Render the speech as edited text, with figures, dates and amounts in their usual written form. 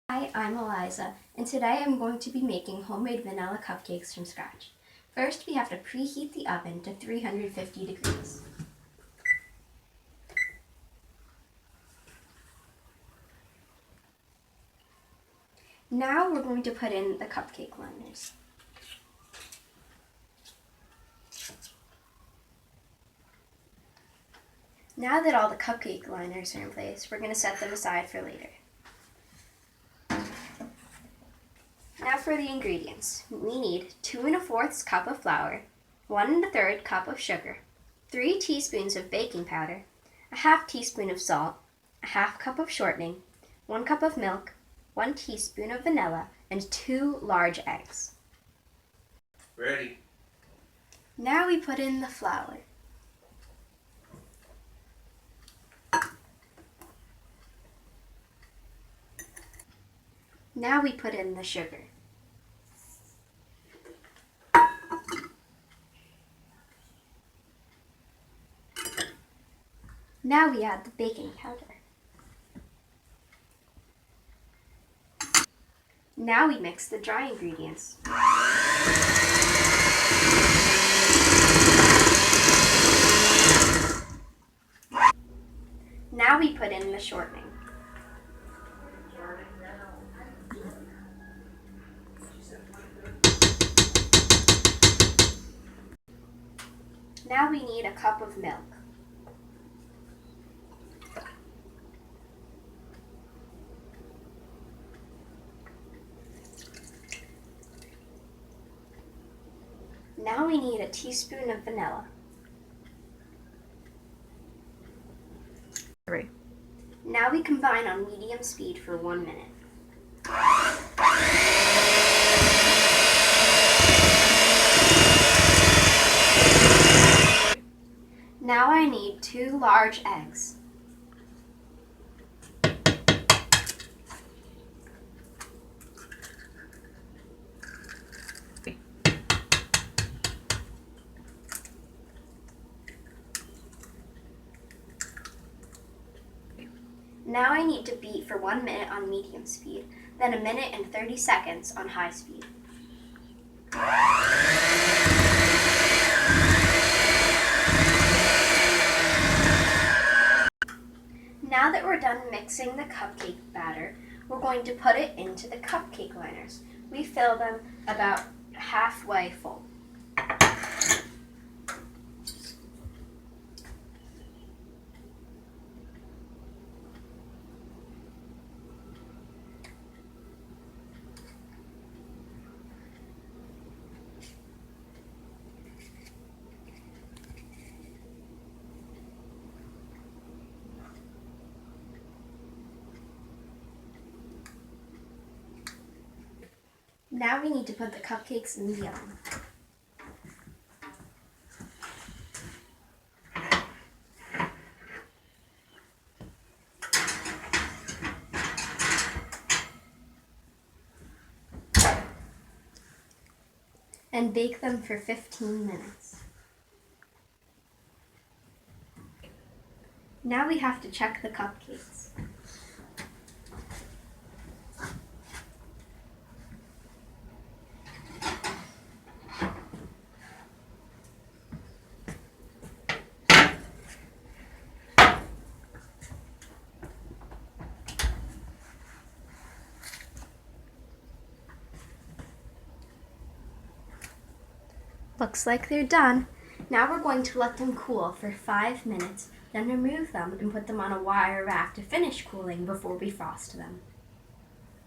Hi, I'm Aliza, and today I'm going to be making homemade vanilla cupcakes from scratch. First, we have to preheat the oven to 350 degrees. Now we're going to put in the cupcake liners. Now that all the cupcake liners are in place, we're going to set them aside for later. Now for the ingredients. We need 2 1/4 cup of flour, 1 1/3 cup of sugar, 3 teaspoons of baking powder, a half teaspoon of salt, a half cup of shortening, 1 cup of milk, 1 teaspoon of vanilla, and 2 large eggs. Ready. Now we put in the flour. Now we put in the sugar. Now we add the baking powder. Now we mix the dry ingredients. Now we put in the shortening. Now we need a cup of milk. Now we need a teaspoon of vanilla. Now we combine on medium speed for 1 minute. Now I need 2 large eggs. Now I need to beat for 1 minute on medium speed, then 1 minute and 30 seconds on high speed. Now that we're done mixing the cupcake batter, we're going to put it into the cupcake liners. We fill them about halfway full. Now we need to put the cupcakes in the oven. And bake them for 15 minutes. Now we have to check the cupcakes. Looks like they're done. Now we're going to let them cool for 5 minutes, then remove them and put them on a wire rack to finish cooling before we frost them.